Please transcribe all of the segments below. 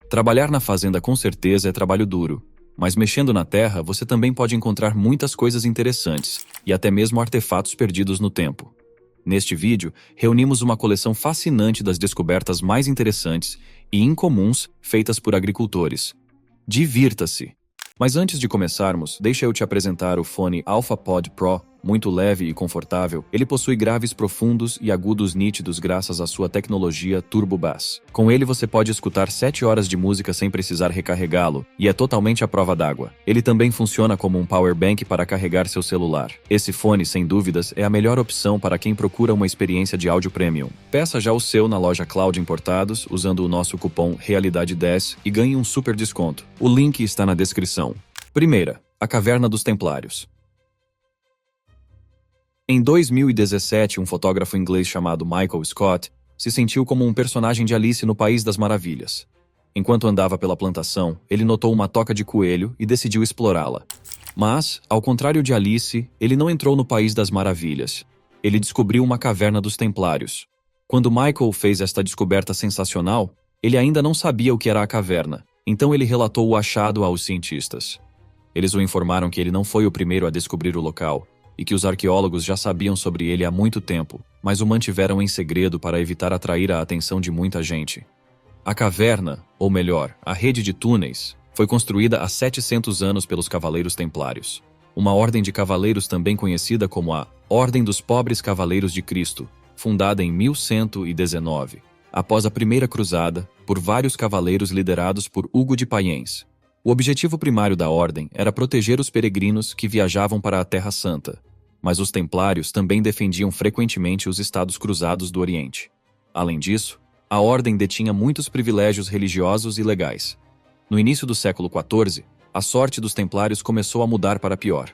Trabalhar na fazenda com certeza é trabalho duro, mas mexendo na terra você também pode encontrar muitas coisas interessantes e até mesmo artefatos perdidos no tempo. Neste vídeo, reunimos uma coleção fascinante das descobertas mais interessantes e incomuns feitas por agricultores. Divirta-se! Mas antes de começarmos, deixa eu te apresentar o fone AlphaPod Pro. Muito leve e confortável, ele possui graves profundos e agudos nítidos graças à sua tecnologia Turbo Bass. Com ele você pode escutar 7 horas de música sem precisar recarregá-lo, e é totalmente à prova d'água. Ele também funciona como um power bank para carregar seu celular. Esse fone, sem dúvidas, é a melhor opção para quem procura uma experiência de áudio premium. Peça já o seu na loja Cloud Importados, usando o nosso cupom Realidade10 e ganhe um super desconto. O link está na descrição. Primeira, a Caverna dos Templários. Em 2017, um fotógrafo inglês chamado Michael Scott se sentiu como um personagem de Alice no País das Maravilhas. Enquanto andava pela plantação, ele notou uma toca de coelho e decidiu explorá-la. Mas, ao contrário de Alice, ele não entrou no País das Maravilhas. Ele descobriu uma caverna dos Templários. Quando Michael fez esta descoberta sensacional, ele ainda não sabia o que era a caverna, então ele relatou o achado aos cientistas. Eles o informaram que ele não foi o primeiro a descobrir o local, e que os arqueólogos já sabiam sobre ele há muito tempo, mas o mantiveram em segredo para evitar atrair a atenção de muita gente. A caverna, ou melhor, a rede de túneis, foi construída há 700 anos pelos Cavaleiros Templários, uma ordem de cavaleiros também conhecida como a Ordem dos Pobres Cavaleiros de Cristo, fundada em 1119, após a Primeira Cruzada, por vários cavaleiros liderados por Hugo de Payens. O objetivo primário da ordem era proteger os peregrinos que viajavam para a Terra Santa, mas os templários também defendiam frequentemente os estados cruzados do Oriente. Além disso, a ordem detinha muitos privilégios religiosos e legais. No início do século XIV, a sorte dos templários começou a mudar para pior.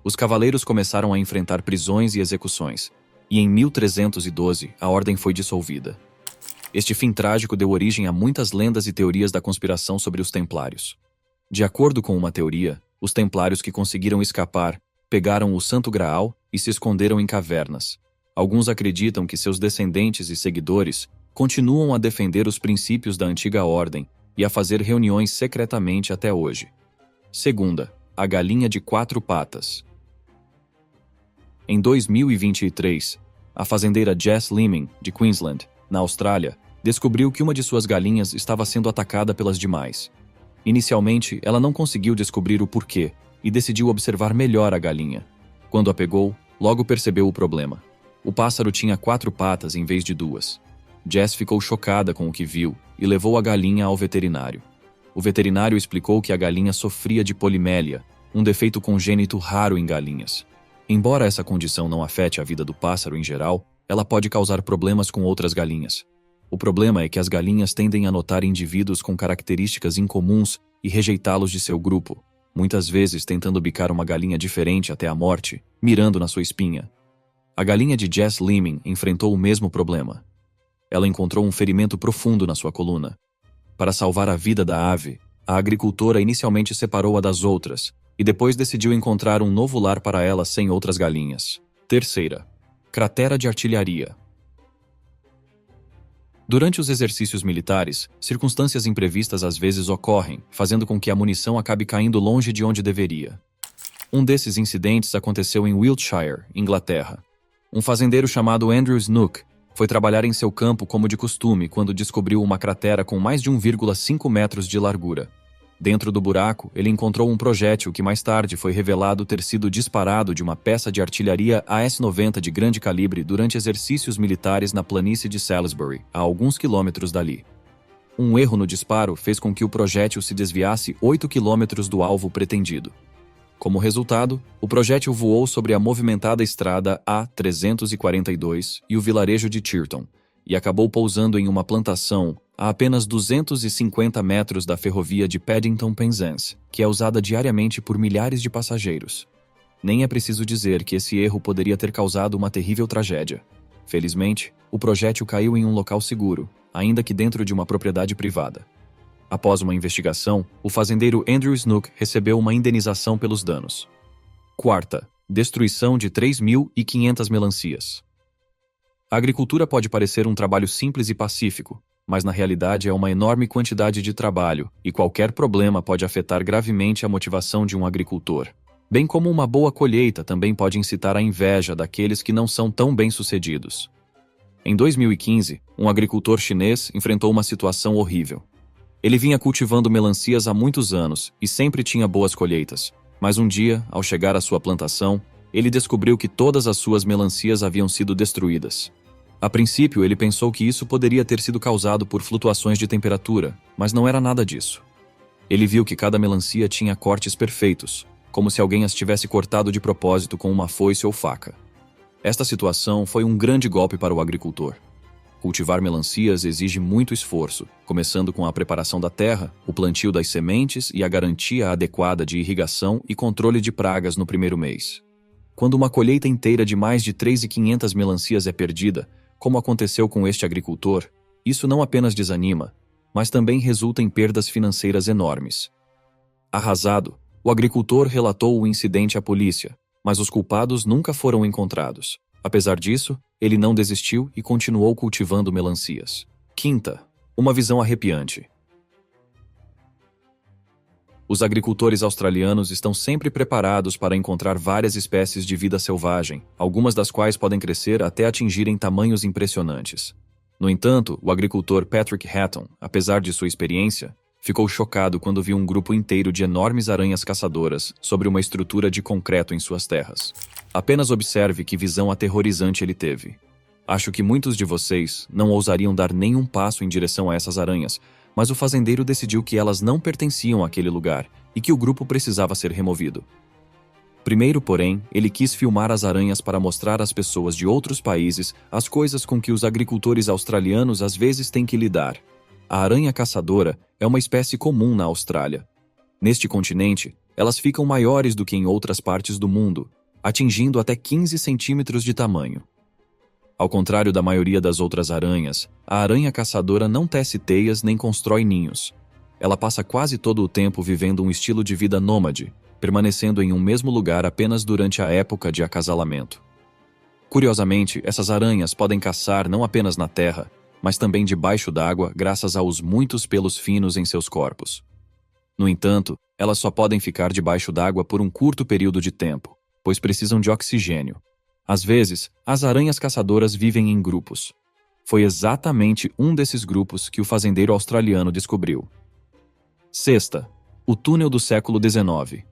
Os cavaleiros começaram a enfrentar prisões e execuções, e em 1312 a ordem foi dissolvida. Este fim trágico deu origem a muitas lendas e teorias da conspiração sobre os templários. De acordo com uma teoria, os templários que conseguiram escapar pegaram o Santo Graal e se esconderam em cavernas. Alguns acreditam que seus descendentes e seguidores continuam a defender os princípios da antiga ordem e a fazer reuniões secretamente até hoje. Segunda, a galinha de 4 patas. Em 2023, a fazendeira Jess Leeming, de Queensland, na Austrália, descobriu que uma de suas galinhas estava sendo atacada pelas demais. Inicialmente, ela não conseguiu descobrir o porquê e decidiu observar melhor a galinha. Quando a pegou, logo percebeu o problema. O pássaro tinha 4 patas em vez de 2. Jess ficou chocada com o que viu e levou a galinha ao veterinário. O veterinário explicou que a galinha sofria de polimélia, um defeito congênito raro em galinhas. Embora essa condição não afete a vida do pássaro em geral, ela pode causar problemas com outras galinhas. O problema é que as galinhas tendem a notar indivíduos com características incomuns e rejeitá-los de seu grupo, muitas vezes tentando bicar uma galinha diferente até a morte, mirando na sua espinha. A galinha de Jess Leeming enfrentou o mesmo problema. Ela encontrou um ferimento profundo na sua coluna. Para salvar a vida da ave, a agricultora inicialmente separou-a das outras e depois decidiu encontrar um novo lar para ela sem outras galinhas. Terceira, cratera de artilharia. Durante os exercícios militares, circunstâncias imprevistas às vezes ocorrem, fazendo com que a munição acabe caindo longe de onde deveria. Um desses incidentes aconteceu em Wiltshire, Inglaterra. Um fazendeiro chamado Andrew Snook foi trabalhar em seu campo como de costume quando descobriu uma cratera com mais de 1,5 metros de largura. Dentro do buraco, ele encontrou um projétil que mais tarde foi revelado ter sido disparado de uma peça de artilharia AS-90 de grande calibre durante exercícios militares na planície de Salisbury, a alguns quilômetros dali. Um erro no disparo fez com que o projétil se desviasse 8 quilômetros do alvo pretendido. Como resultado, o projétil voou sobre a movimentada estrada A342 e o vilarejo de Chirton, e acabou pousando em uma plantação a apenas 250 metros da ferrovia de Paddington Penzance, que é usada diariamente por milhares de passageiros. Nem é preciso dizer que esse erro poderia ter causado uma terrível tragédia. Felizmente, o projétil caiu em um local seguro, ainda que dentro de uma propriedade privada. Após uma investigação, o fazendeiro Andrew Snook recebeu uma indenização pelos danos. Quarta, destruição de 3.500 melancias. A agricultura pode parecer um trabalho simples e pacífico, mas na realidade é uma enorme quantidade de trabalho, e qualquer problema pode afetar gravemente a motivação de um agricultor. Bem como uma boa colheita também pode incitar a inveja daqueles que não são tão bem-sucedidos. Em 2015, um agricultor chinês enfrentou uma situação horrível. Ele vinha cultivando melancias há muitos anos e sempre tinha boas colheitas, mas um dia, ao chegar à sua plantação, ele descobriu que todas as suas melancias haviam sido destruídas. A princípio, ele pensou que isso poderia ter sido causado por flutuações de temperatura, mas não era nada disso. Ele viu que cada melancia tinha cortes perfeitos, como se alguém as tivesse cortado de propósito com uma foice ou faca. Esta situação foi um grande golpe para o agricultor. Cultivar melancias exige muito esforço, começando com a preparação da terra, o plantio das sementes e a garantia adequada de irrigação e controle de pragas no primeiro mês. Quando uma colheita inteira de mais de 3.500 melancias é perdida, como aconteceu com este agricultor, isso não apenas desanima, mas também resulta em perdas financeiras enormes. Arrasado, o agricultor relatou o incidente à polícia, mas os culpados nunca foram encontrados. Apesar disso, ele não desistiu e continuou cultivando melancias. Quinta, uma visão arrepiante. Os agricultores australianos estão sempre preparados para encontrar várias espécies de vida selvagem, algumas das quais podem crescer até atingirem tamanhos impressionantes. No entanto, o agricultor Patrick Hatton, apesar de sua experiência, ficou chocado quando viu um grupo inteiro de enormes aranhas caçadoras sobre uma estrutura de concreto em suas terras. Apenas observe que visão aterrorizante ele teve. Acho que muitos de vocês não ousariam dar nenhum passo em direção a essas aranhas, mas o fazendeiro decidiu que elas não pertenciam àquele lugar e que o grupo precisava ser removido. Primeiro, porém, ele quis filmar as aranhas para mostrar às pessoas de outros países as coisas com que os agricultores australianos às vezes têm que lidar. A aranha caçadora é uma espécie comum na Austrália. Neste continente, elas ficam maiores do que em outras partes do mundo, atingindo até 15 centímetros de tamanho. Ao contrário da maioria das outras aranhas, a aranha caçadora não tece teias nem constrói ninhos. Ela passa quase todo o tempo vivendo um estilo de vida nômade, permanecendo em um mesmo lugar apenas durante a época de acasalamento. Curiosamente, essas aranhas podem caçar não apenas na terra, mas também debaixo d'água graças aos muitos pelos finos em seus corpos. No entanto, elas só podem ficar debaixo d'água por um curto período de tempo, pois precisam de oxigênio. Às vezes, as aranhas caçadoras vivem em grupos. Foi exatamente um desses grupos que o fazendeiro australiano descobriu. Sexta, o túnel do século XIX.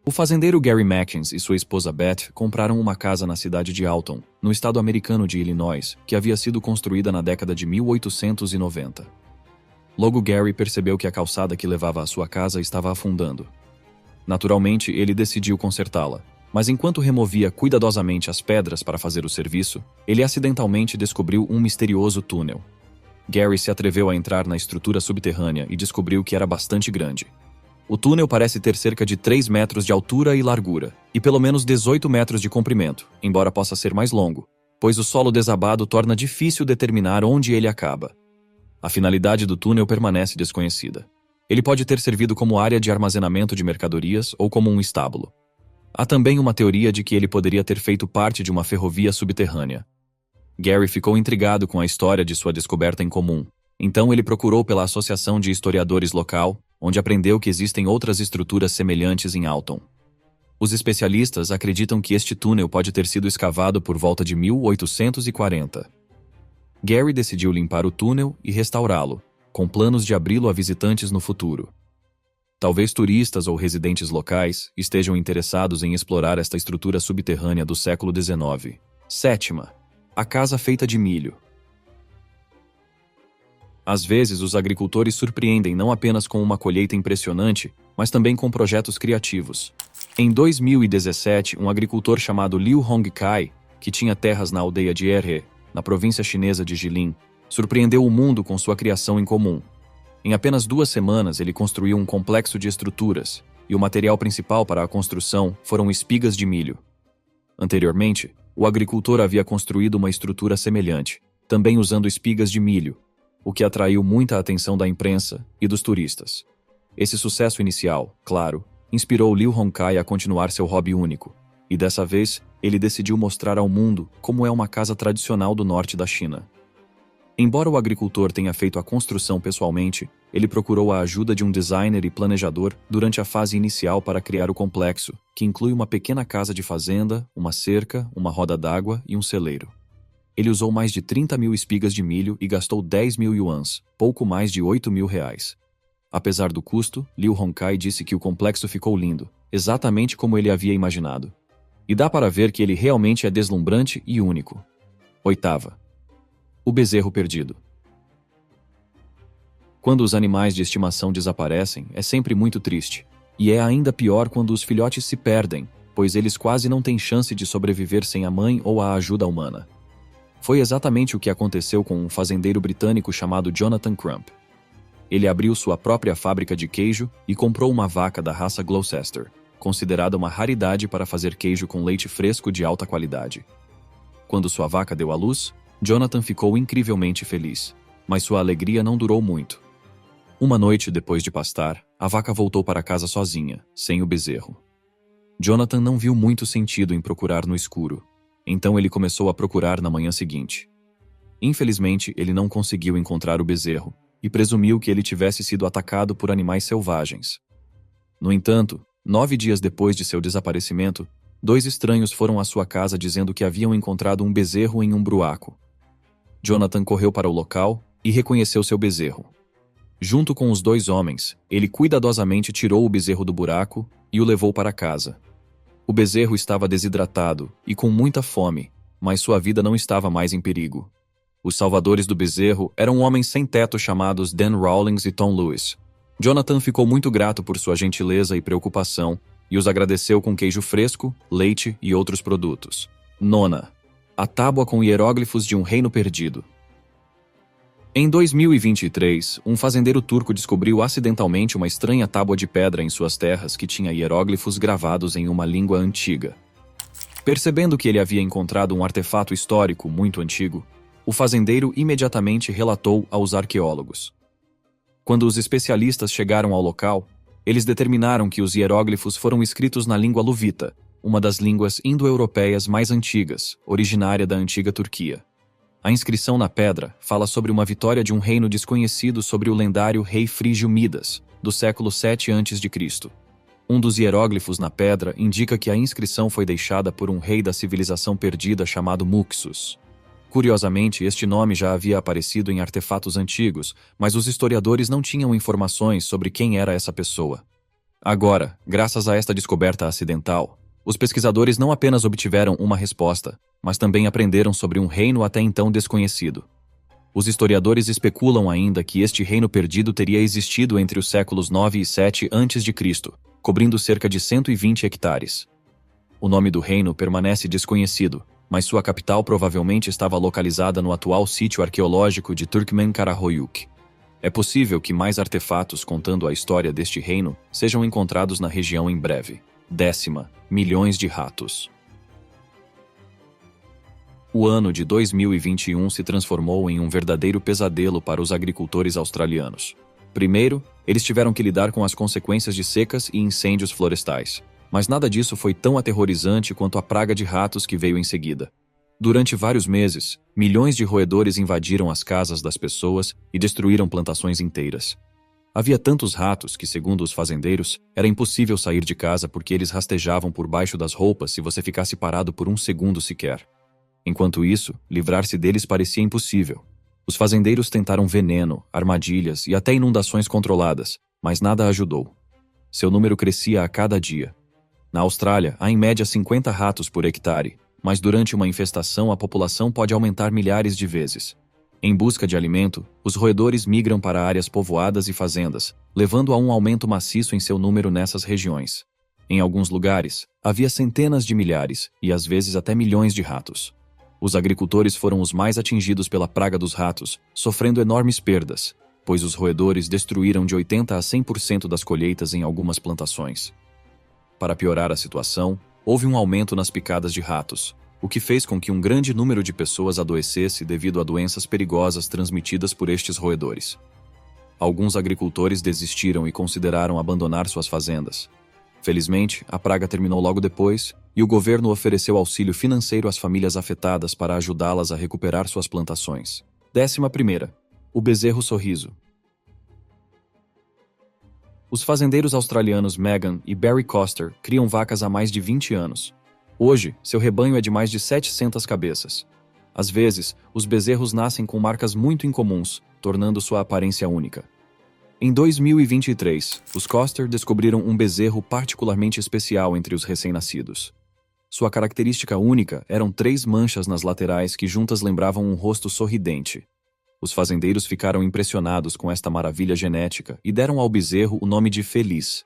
O fazendeiro Gary Mackins e sua esposa Beth compraram uma casa na cidade de Alton, no estado americano de Illinois, que havia sido construída na década de 1890. Logo Gary percebeu que a calçada que levava à sua casa estava afundando. Naturalmente, ele decidiu consertá-la, mas enquanto removia cuidadosamente as pedras para fazer o serviço, ele acidentalmente descobriu um misterioso túnel. Gary se atreveu a entrar na estrutura subterrânea e descobriu que era bastante grande. O túnel parece ter cerca de 3 metros de altura e largura, e pelo menos 18 metros de comprimento, embora possa ser mais longo, pois o solo desabado torna difícil determinar onde ele acaba. A finalidade do túnel permanece desconhecida. Ele pode ter servido como área de armazenamento de mercadorias ou como um estábulo. Há também uma teoria de que ele poderia ter feito parte de uma ferrovia subterrânea. Gary ficou intrigado com a história de sua descoberta em comum. Então ele procurou pela Associação de Historiadores local, onde aprendeu que existem outras estruturas semelhantes em Alton. Os especialistas acreditam que este túnel pode ter sido escavado por volta de 1840. Gary decidiu limpar o túnel e restaurá-lo, com planos de abri-lo a visitantes no futuro. Talvez turistas ou residentes locais estejam interessados em explorar esta estrutura subterrânea do século XIX. Sétima, a casa feita de milho. Às vezes, os agricultores surpreendem não apenas com uma colheita impressionante, mas também com projetos criativos. Em 2017, um agricultor chamado Liu Hongkai, que tinha terras na aldeia de Erhe, na província chinesa de Jilin, surpreendeu o mundo com sua criação em comum. Em apenas 2 semanas, ele construiu um complexo de estruturas, e o material principal para a construção foram espigas de milho. Anteriormente, o agricultor havia construído uma estrutura semelhante, também usando espigas de milho, o que atraiu muita atenção da imprensa e dos turistas. Esse sucesso inicial, claro, inspirou Liu Hongkai a continuar seu hobby único, e dessa vez, ele decidiu mostrar ao mundo como é uma casa tradicional do norte da China. Embora o agricultor tenha feito a construção pessoalmente, ele procurou a ajuda de um designer e planejador durante a fase inicial para criar o complexo, que inclui uma pequena casa de fazenda, uma cerca, uma roda d'água e um celeiro. Ele usou mais de 30 mil espigas de milho e gastou 10 mil yuans, pouco mais de 8 mil reais. Apesar do custo, Liu Hongkai disse que o complexo ficou lindo, exatamente como ele havia imaginado. E dá para ver que ele realmente é deslumbrante e único. 8ª. O bezerro perdido. Quando os animais de estimação desaparecem, é sempre muito triste. E é ainda pior quando os filhotes se perdem, pois eles quase não têm chance de sobreviver sem a mãe ou a ajuda humana. Foi exatamente o que aconteceu com um fazendeiro britânico chamado Jonathan Crump. Ele abriu sua própria fábrica de queijo e comprou uma vaca da raça Gloucester, considerada uma raridade para fazer queijo com leite fresco de alta qualidade. Quando sua vaca deu à luz, Jonathan ficou incrivelmente feliz, mas sua alegria não durou muito. Uma noite depois de pastar, a vaca voltou para casa sozinha, sem o bezerro. Jonathan não viu muito sentido em procurar no escuro, então ele começou a procurar na manhã seguinte. Infelizmente, ele não conseguiu encontrar o bezerro e presumiu que ele tivesse sido atacado por animais selvagens. No entanto, 9 dias depois de seu desaparecimento, 2 estranhos foram à sua casa dizendo que haviam encontrado um bezerro em um bruaco. Jonathan correu para o local e reconheceu seu bezerro. Junto com os 2 homens, ele cuidadosamente tirou o bezerro do buraco e o levou para casa. O bezerro estava desidratado e com muita fome, mas sua vida não estava mais em perigo. Os salvadores do bezerro eram homens sem teto chamados Dan Rawlings e Tom Lewis. Jonathan ficou muito grato por sua gentileza e preocupação e os agradeceu com queijo fresco, leite e outros produtos. 9ª. A tábua com hieróglifos de um reino perdido. Em 2023, um fazendeiro turco descobriu acidentalmente uma estranha tábua de pedra em suas terras que tinha hieróglifos gravados em uma língua antiga. Percebendo que ele havia encontrado um artefato histórico muito antigo, o fazendeiro imediatamente relatou aos arqueólogos. Quando os especialistas chegaram ao local, eles determinaram que os hieróglifos foram escritos na língua luvita, uma das línguas indo-europeias mais antigas, originária da antiga Turquia. A inscrição na pedra fala sobre uma vitória de um reino desconhecido sobre o lendário rei frígio Midas, do século 7 a.C. Um dos hieróglifos na pedra indica que a inscrição foi deixada por um rei da civilização perdida chamado Muxus. Curiosamente, este nome já havia aparecido em artefatos antigos, mas os historiadores não tinham informações sobre quem era essa pessoa. Agora, graças a esta descoberta acidental, os pesquisadores não apenas obtiveram uma resposta, mas também aprenderam sobre um reino até então desconhecido. Os historiadores especulam ainda que este reino perdido teria existido entre os séculos 9 e 7 a.C., cobrindo cerca de 120 hectares. O nome do reino permanece desconhecido, mas sua capital provavelmente estava localizada no atual sítio arqueológico de Turkmenkarahoyuk. É possível que mais artefatos contando a história deste reino sejam encontrados na região em breve. 10ª. Milhões de ratos. O ano de 2021 se transformou em um verdadeiro pesadelo para os agricultores australianos. Primeiro, eles tiveram que lidar com as consequências de secas e incêndios florestais. Mas nada disso foi tão aterrorizante quanto a praga de ratos que veio em seguida. Durante vários meses, milhões de roedores invadiram as casas das pessoas e destruíram plantações inteiras. Havia tantos ratos que, segundo os fazendeiros, era impossível sair de casa porque eles rastejavam por baixo das roupas se você ficasse parado por um segundo sequer. Enquanto isso, livrar-se deles parecia impossível. Os fazendeiros tentaram veneno, armadilhas e até inundações controladas, mas nada ajudou. Seu número crescia a cada dia. Na Austrália, há em média 50 ratos por hectare, mas durante uma infestação a população pode aumentar milhares de vezes. Em busca de alimento, os roedores migram para áreas povoadas e fazendas, levando a um aumento maciço em seu número nessas regiões. Em alguns lugares, havia centenas de milhares e às vezes até milhões de ratos. Os agricultores foram os mais atingidos pela praga dos ratos, sofrendo enormes perdas, pois os roedores destruíram de 80% a 100% das colheitas em algumas plantações. Para piorar a situação, houve um aumento nas picadas de ratos, o que fez com que um grande número de pessoas adoecesse devido a doenças perigosas transmitidas por estes roedores. Alguns agricultores desistiram e consideraram abandonar suas fazendas. Felizmente, a praga terminou logo depois e o governo ofereceu auxílio financeiro às famílias afetadas para ajudá-las a recuperar suas plantações. 11ª. O bezerro sorriso. Os fazendeiros australianos Megan e Barry Coster criam vacas há mais de 20 anos. Hoje, seu rebanho é de mais de 700 cabeças. Às vezes, os bezerros nascem com marcas muito incomuns, tornando sua aparência única. Em 2023, os Coster descobriram um bezerro particularmente especial entre os recém-nascidos. Sua característica única eram 3 manchas nas laterais que juntas lembravam um rosto sorridente. Os fazendeiros ficaram impressionados com esta maravilha genética e deram ao bezerro o nome de Feliz.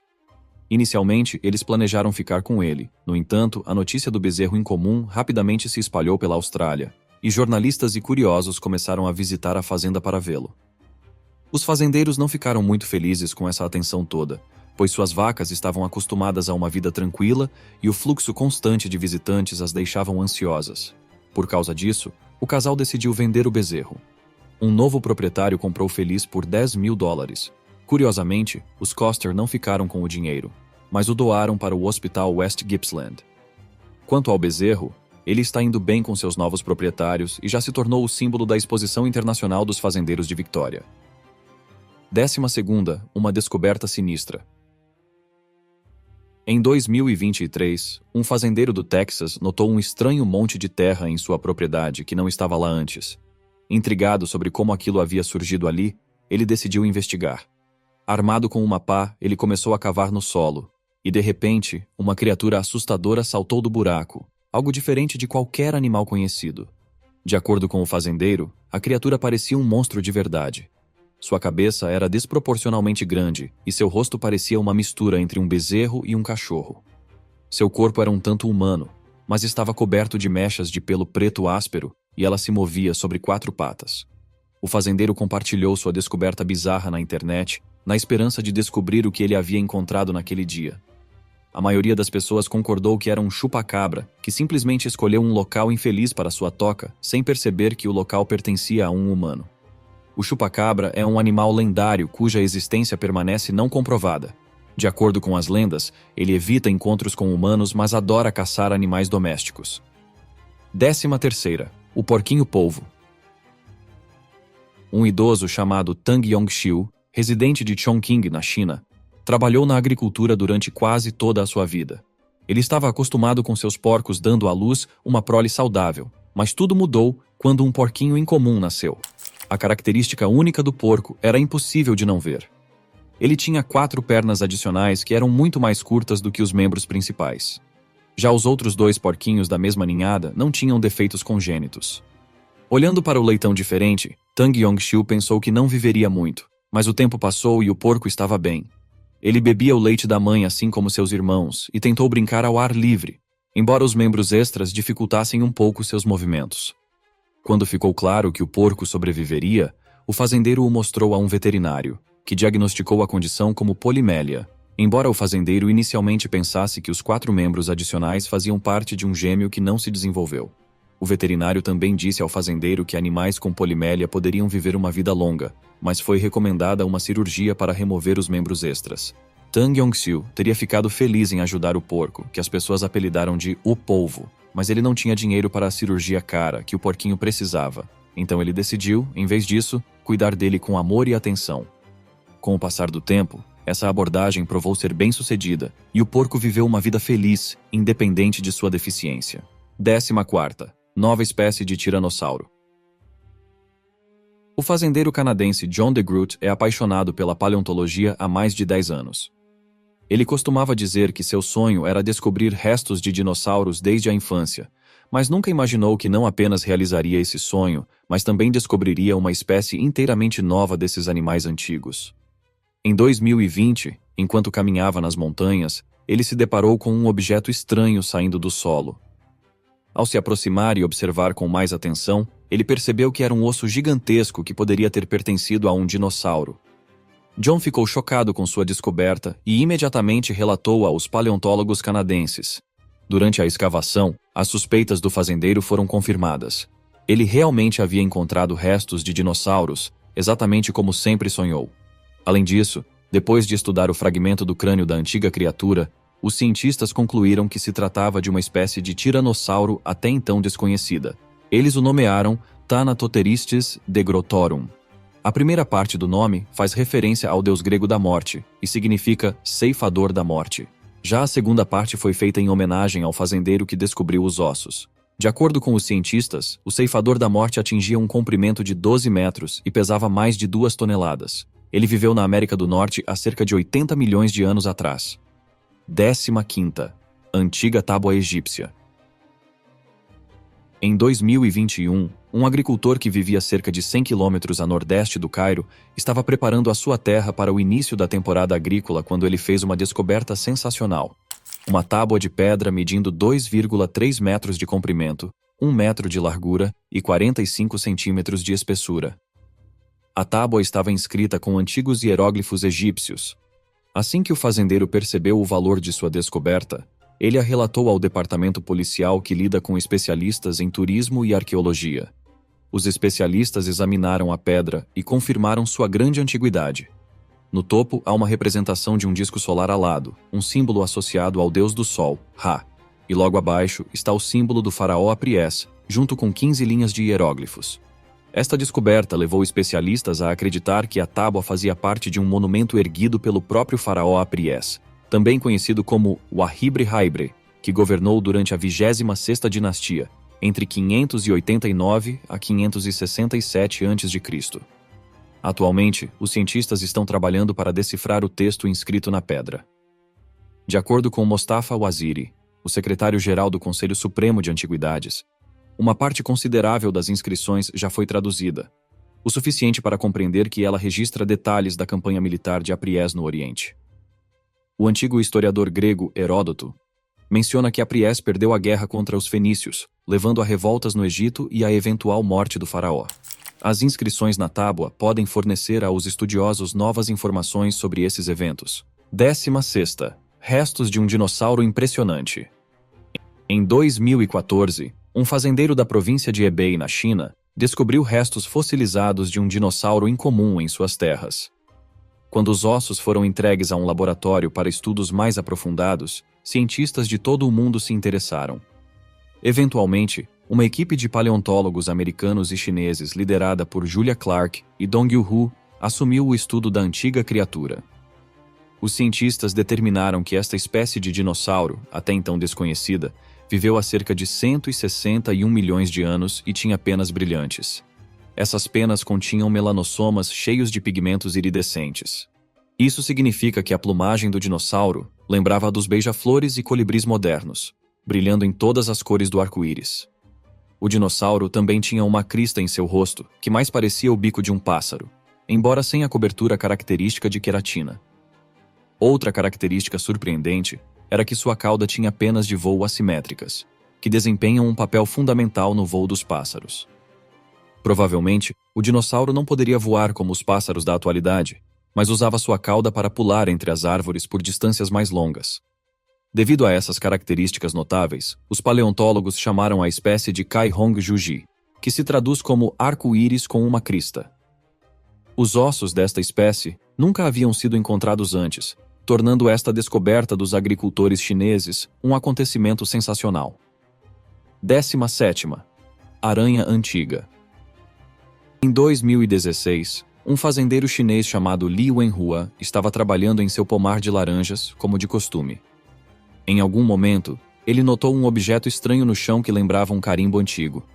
Inicialmente, eles planejaram ficar com ele. No entanto, a notícia do bezerro incomum rapidamente se espalhou pela Austrália, e jornalistas e curiosos começaram a visitar a fazenda para vê-lo. Os fazendeiros não ficaram muito felizes com essa atenção toda, pois suas vacas estavam acostumadas a uma vida tranquila e o fluxo constante de visitantes as deixavam ansiosas. Por causa disso, o casal decidiu vender o bezerro. Um novo proprietário comprou Feliz por $10.000. Curiosamente, os Coster não ficaram com o dinheiro, mas o doaram para o Hospital West Gippsland. Quanto ao bezerro, ele está indo bem com seus novos proprietários e já se tornou o símbolo da Exposição Internacional dos Fazendeiros de Victoria. 12ª. Uma descoberta sinistra. Em 2023, um fazendeiro do Texas notou um estranho monte de terra em sua propriedade que não estava lá antes. Intrigado sobre como aquilo havia surgido ali, ele decidiu investigar. Armado com uma pá, ele começou a cavar no solo, e de repente, uma criatura assustadora saltou do buraco, algo diferente de qualquer animal conhecido. De acordo com o fazendeiro, a criatura parecia um monstro de verdade. Sua cabeça era desproporcionalmente grande e seu rosto parecia uma mistura entre um bezerro e um cachorro. Seu corpo era um tanto humano, mas estava coberto de mechas de pelo preto áspero e ela se movia sobre 4 patas. O fazendeiro compartilhou sua descoberta bizarra na internet, na esperança de descobrir o que ele havia encontrado naquele dia. A maioria das pessoas concordou que era um chupa-cabra, que simplesmente escolheu um local infeliz para sua toca, sem perceber que o local pertencia a um humano. O chupa-cabra é um animal lendário cuja existência permanece não comprovada. De acordo com as lendas, ele evita encontros com humanos, mas adora caçar animais domésticos. 13ª. O porquinho-polvo. Um idoso chamado Tang Yongxiu, residente de Chongqing, na China, trabalhou na agricultura durante quase toda a sua vida. Ele estava acostumado com seus porcos dando à luz uma prole saudável, mas tudo mudou quando um porquinho incomum nasceu. A característica única do porco era impossível de não ver. Ele tinha 4 pernas adicionais que eram muito mais curtas do que os membros principais. Já os outros 2 porquinhos da mesma ninhada não tinham defeitos congênitos. Olhando para o leitão diferente, Tang Yongxiu pensou que não viveria muito, mas o tempo passou e o porco estava bem. Ele bebia o leite da mãe assim como seus irmãos e tentou brincar ao ar livre, embora os membros extras dificultassem um pouco seus movimentos. Quando ficou claro que o porco sobreviveria, o fazendeiro o mostrou a um veterinário, que diagnosticou a condição como polimélia, embora o fazendeiro inicialmente pensasse que os 4 membros adicionais faziam parte de um gêmeo que não se desenvolveu. O veterinário também disse ao fazendeiro que animais com polimélia poderiam viver uma vida longa, mas foi recomendada uma cirurgia para remover os membros extras. Tang Yongxiu teria ficado feliz em ajudar o porco, que as pessoas apelidaram de o polvo, mas ele não tinha dinheiro para a cirurgia cara que o porquinho precisava, então ele decidiu, em vez disso, cuidar dele com amor e atenção. Com o passar do tempo, essa abordagem provou ser bem-sucedida e o porco viveu uma vida feliz, independente de sua deficiência. 14ª. Nova espécie de tiranossauro. O fazendeiro canadense John DeGroot é apaixonado pela paleontologia há mais de 10 anos. Ele costumava dizer que seu sonho era descobrir restos de dinossauros desde a infância, mas nunca imaginou que não apenas realizaria esse sonho, mas também descobriria uma espécie inteiramente nova desses animais antigos. Em 2020, enquanto caminhava nas montanhas, ele se deparou com um objeto estranho saindo do solo. Ao se aproximar e observar com mais atenção, ele percebeu que era um osso gigantesco que poderia ter pertencido a um dinossauro. John ficou chocado com sua descoberta e imediatamente relatou aos paleontólogos canadenses. Durante a escavação, as suspeitas do fazendeiro foram confirmadas. Ele realmente havia encontrado restos de dinossauros, exatamente como sempre sonhou. Além disso, depois de estudar o fragmento do crânio da antiga criatura, os cientistas concluíram que se tratava de uma espécie de tiranossauro até então desconhecida. Eles o nomearam Thanatoteristes Degrotorum. A primeira parte do nome faz referência ao deus grego da morte e significa ceifador da morte. Já a segunda parte foi feita em homenagem ao fazendeiro que descobriu os ossos. De acordo com os cientistas, o ceifador da morte atingia um comprimento de 12 metros e pesava mais de 2 toneladas. Ele viveu na América do Norte há cerca de 80 milhões de anos atrás. 15ª. Antiga tábua egípcia. Em 2021, um agricultor que vivia cerca de 100 quilômetros a nordeste do Cairo estava preparando a sua terra para o início da temporada agrícola quando ele fez uma descoberta sensacional. Uma tábua de pedra medindo 2,3 metros de comprimento, 1 metro de largura e 45 centímetros de espessura. A tábua estava inscrita com antigos hieróglifos egípcios. Assim que o fazendeiro percebeu o valor de sua descoberta, ele a relatou ao departamento policial que lida com especialistas em turismo e arqueologia. Os especialistas examinaram a pedra e confirmaram sua grande antiguidade. No topo há uma representação de um disco solar alado, um símbolo associado ao deus do sol, Ra. E logo abaixo está o símbolo do faraó Apries, junto com 15 linhas de hieróglifos. Esta descoberta levou especialistas a acreditar que a tábua fazia parte de um monumento erguido pelo próprio faraó Apries, também conhecido como Wahibre Haibre, que governou durante a 26ª dinastia, entre 589 a 567 a.C. Atualmente, os cientistas estão trabalhando para decifrar o texto inscrito na pedra. De acordo com Mostafa Waziri, o secretário-geral do Conselho Supremo de Antiguidades, uma parte considerável das inscrições já foi traduzida, o suficiente para compreender que ela registra detalhes da campanha militar de Apries no Oriente. O antigo historiador grego Heródoto menciona que Apries perdeu a guerra contra os fenícios, levando a revoltas no Egito e à eventual morte do faraó. As inscrições na tábua podem fornecer aos estudiosos novas informações sobre esses eventos. 16ª. Restos de um dinossauro impressionante. Em 2014, um fazendeiro da província de Hebei, na China, descobriu restos fossilizados de um dinossauro incomum em suas terras. Quando os ossos foram entregues a um laboratório para estudos mais aprofundados, cientistas de todo o mundo se interessaram. Eventualmente, uma equipe de paleontólogos americanos e chineses liderada por Julia Clark e Dong Yu assumiu o estudo da antiga criatura. Os cientistas determinaram que esta espécie de dinossauro, até então desconhecida, viveu há cerca de 161 milhões de anos e tinha penas brilhantes. Essas penas continham melanossomas cheios de pigmentos iridescentes. Isso significa que a plumagem do dinossauro lembrava a dos beija-flores e colibris modernos, brilhando em todas as cores do arco-íris. O dinossauro também tinha uma crista em seu rosto, que mais parecia o bico de um pássaro, embora sem a cobertura característica de queratina. Outra característica surpreendente era que sua cauda tinha penas de voo assimétricas, que desempenham um papel fundamental no voo dos pássaros. Provavelmente, o dinossauro não poderia voar como os pássaros da atualidade, mas usava sua cauda para pular entre as árvores por distâncias mais longas. Devido a essas características notáveis, os paleontólogos chamaram a espécie de Kaihong Juji, que se traduz como arco-íris com uma crista. Os ossos desta espécie nunca haviam sido encontrados antes, tornando esta descoberta dos agricultores chineses um acontecimento sensacional. 17ª. Aranha antiga. Em 2016, um fazendeiro chinês chamado Li Wenhua estava trabalhando em seu pomar de laranjas, como de costume. Em algum momento, ele notou um objeto estranho no chão que lembrava um carimbo antigo.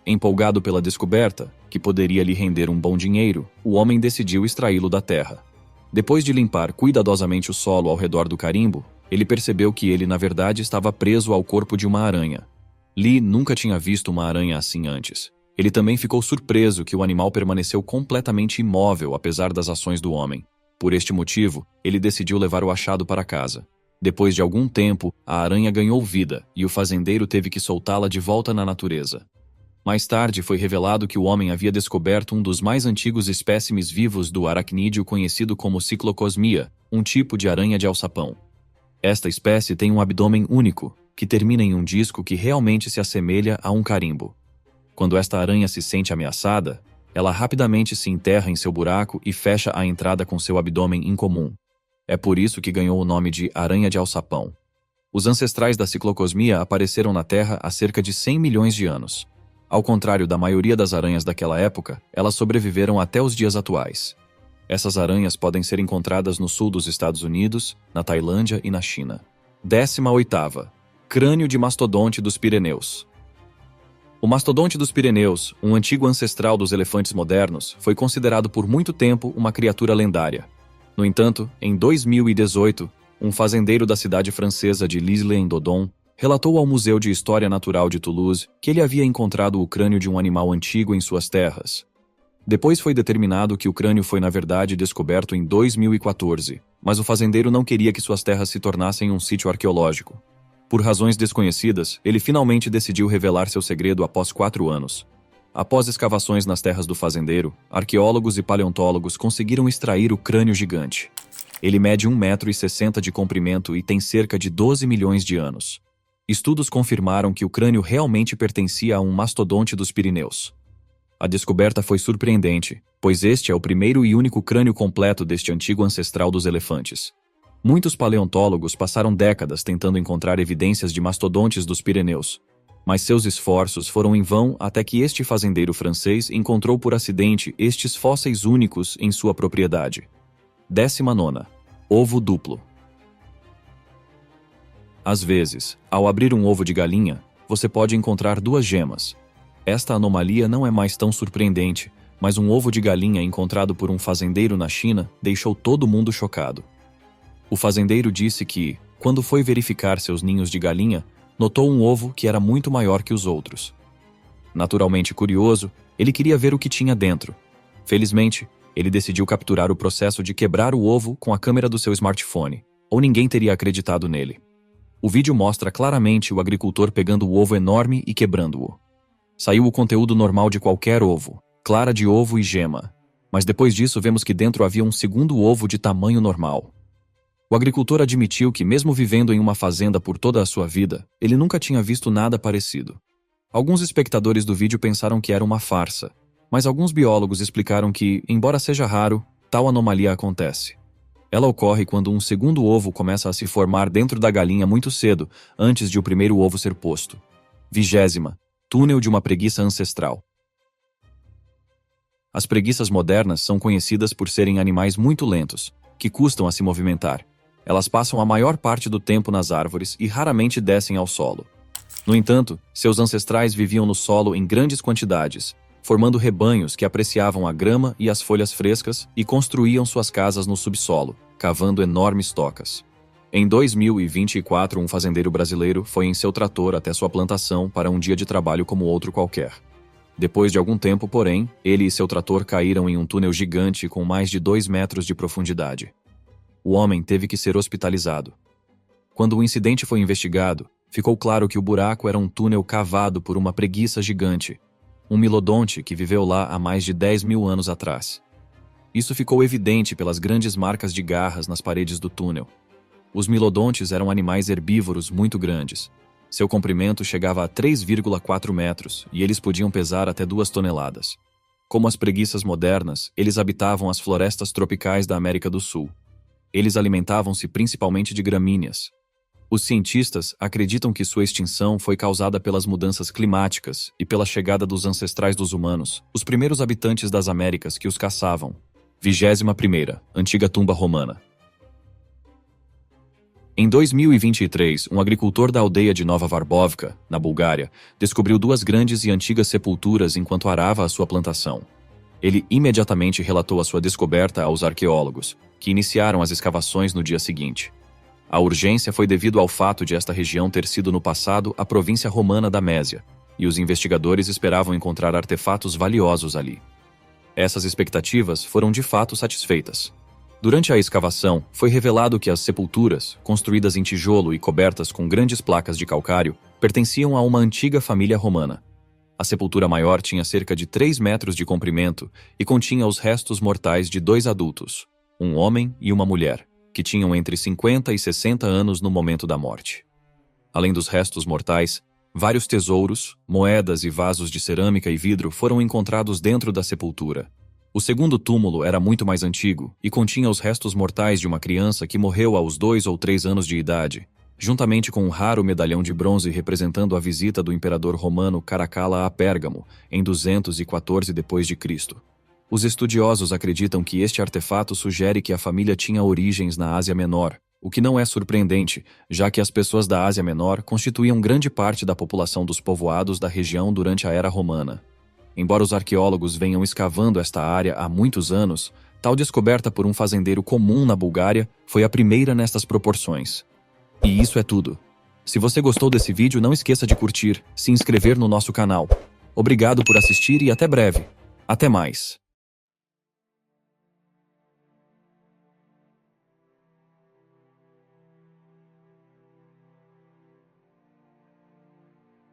Empolgado pela descoberta, que poderia lhe render um bom dinheiro, o homem decidiu extraí-lo da terra. Depois de limpar cuidadosamente o solo ao redor do carimbo, ele percebeu que ele, na verdade, estava preso ao corpo de uma aranha. Li nunca tinha visto uma aranha assim antes. Ele também ficou surpreso que o animal permaneceu completamente imóvel apesar das ações do homem. Por este motivo, ele decidiu levar o achado para casa. Depois de algum tempo, a aranha ganhou vida e o fazendeiro teve que soltá-la de volta na natureza. Mais tarde foi revelado que o homem havia descoberto um dos mais antigos espécimes vivos do aracnídeo conhecido como Cyclocosmia, um tipo de aranha de alçapão. Esta espécie tem um abdômen único, que termina em um disco que realmente se assemelha a um carimbo. Quando esta aranha se sente ameaçada, ela rapidamente se enterra em seu buraco e fecha a entrada com seu abdômen incomum. É por isso que ganhou o nome de aranha de alçapão. Os ancestrais da ciclocosmia apareceram na Terra há cerca de 100 milhões de anos. Ao contrário da maioria das aranhas daquela época, elas sobreviveram até os dias atuais. Essas aranhas podem ser encontradas no sul dos Estados Unidos, na Tailândia e na China. 18ª. Crânio de mastodonte dos Pirineus. O mastodonte dos Pirineus, um antigo ancestral dos elefantes modernos, foi considerado por muito tempo uma criatura lendária. No entanto, em 2018, um fazendeiro da cidade francesa de L'Isle-en-Dodon relatou ao Museu de História Natural de Toulouse que ele havia encontrado o crânio de um animal antigo em suas terras. Depois foi determinado que o crânio foi na verdade descoberto em 2014, mas o fazendeiro não queria que suas terras se tornassem um sítio arqueológico. Por razões desconhecidas, ele finalmente decidiu revelar seu segredo após 4 anos. Após escavações nas terras do fazendeiro, arqueólogos e paleontólogos conseguiram extrair o crânio gigante. Ele mede 1,60 m de comprimento e tem cerca de 12 milhões de anos. Estudos confirmaram que o crânio realmente pertencia a um mastodonte dos Pirineus. A descoberta foi surpreendente, pois este é o primeiro e único crânio completo deste antigo ancestral dos elefantes. Muitos paleontólogos passaram décadas tentando encontrar evidências de mastodontes dos Pirineus, mas seus esforços foram em vão até que este fazendeiro francês encontrou por acidente estes fósseis únicos em sua propriedade. 19ª. Ovo duplo. Às vezes, ao abrir um ovo de galinha, você pode encontrar 2 gemas. Esta anomalia não é mais tão surpreendente, mas um ovo de galinha encontrado por um fazendeiro na China deixou todo mundo chocado. O fazendeiro disse que, quando foi verificar seus ninhos de galinha, notou um ovo que era muito maior que os outros. Naturalmente curioso, ele queria ver o que tinha dentro. Felizmente, ele decidiu capturar o processo de quebrar o ovo com a câmera do seu smartphone, ou ninguém teria acreditado nele. O vídeo mostra claramente o agricultor pegando o ovo enorme e quebrando-o. Saiu o conteúdo normal de qualquer ovo, clara de ovo e gema. Mas depois disso vemos que dentro havia um segundo ovo de tamanho normal. O agricultor admitiu que, mesmo vivendo em uma fazenda por toda a sua vida, ele nunca tinha visto nada parecido. Alguns espectadores do vídeo pensaram que era uma farsa, mas alguns biólogos explicaram que, embora seja raro, tal anomalia acontece. Ela ocorre quando um segundo ovo começa a se formar dentro da galinha muito cedo, antes de o primeiro ovo ser posto. 20ª. Túnel de uma preguiça ancestral. As preguiças modernas são conhecidas por serem animais muito lentos, que custam a se movimentar. Elas passam a maior parte do tempo nas árvores e raramente descem ao solo. No entanto, seus ancestrais viviam no solo em grandes quantidades, formando rebanhos que apreciavam a grama e as folhas frescas e construíam suas casas no subsolo, cavando enormes tocas. Em 2024, um fazendeiro brasileiro foi em seu trator até sua plantação para um dia de trabalho como outro qualquer. Depois de algum tempo, porém, ele e seu trator caíram em um túnel gigante com mais de 2 metros de profundidade. O homem teve que ser hospitalizado. Quando o incidente foi investigado, ficou claro que o buraco era um túnel cavado por uma preguiça gigante, um milodonte que viveu lá há mais de 10 mil anos atrás. Isso ficou evidente pelas grandes marcas de garras nas paredes do túnel. Os milodontes eram animais herbívoros muito grandes. Seu comprimento chegava a 3,4 metros e eles podiam pesar até 2 toneladas. Como as preguiças modernas, eles habitavam as florestas tropicais da América do Sul. Eles alimentavam-se principalmente de gramíneas. Os cientistas acreditam que sua extinção foi causada pelas mudanças climáticas e pela chegada dos ancestrais dos humanos, os primeiros habitantes das Américas que os caçavam. 21ª. Antiga tumba romana. Em 2023, um agricultor da aldeia de Nova Varbovka, na Bulgária, descobriu 2 grandes e antigas sepulturas enquanto arava a sua plantação. Ele imediatamente relatou a sua descoberta aos arqueólogos, que iniciaram as escavações no dia seguinte. A urgência foi devido ao fato de esta região ter sido no passado a província romana da Mésia, e os investigadores esperavam encontrar artefatos valiosos ali. Essas expectativas foram de fato satisfeitas. Durante a escavação, foi revelado que as sepulturas, construídas em tijolo e cobertas com grandes placas de calcário, pertenciam a uma antiga família romana. A sepultura maior tinha cerca de 3 metros de comprimento e continha os restos mortais de 2 adultos, um homem e uma mulher, que tinham entre 50 e 60 anos no momento da morte. Além dos restos mortais, vários tesouros, moedas e vasos de cerâmica e vidro foram encontrados dentro da sepultura. O segundo túmulo era muito mais antigo e continha os restos mortais de uma criança que morreu aos 2 ou 3 anos de idade. juntamente com um raro medalhão de bronze representando a visita do imperador romano Caracalla a Pérgamo, em 214 d.C. Os estudiosos acreditam que este artefato sugere que a família tinha origens na Ásia Menor, o que não é surpreendente, já que as pessoas da Ásia Menor constituíam grande parte da população dos povoados da região durante a Era Romana. Embora os arqueólogos venham escavando esta área há muitos anos, tal descoberta por um fazendeiro comum na Bulgária foi a primeira nestas proporções. E isso é tudo. Se você gostou desse vídeo, não esqueça de curtir, se inscrever no nosso canal. Obrigado por assistir e até breve. Até mais.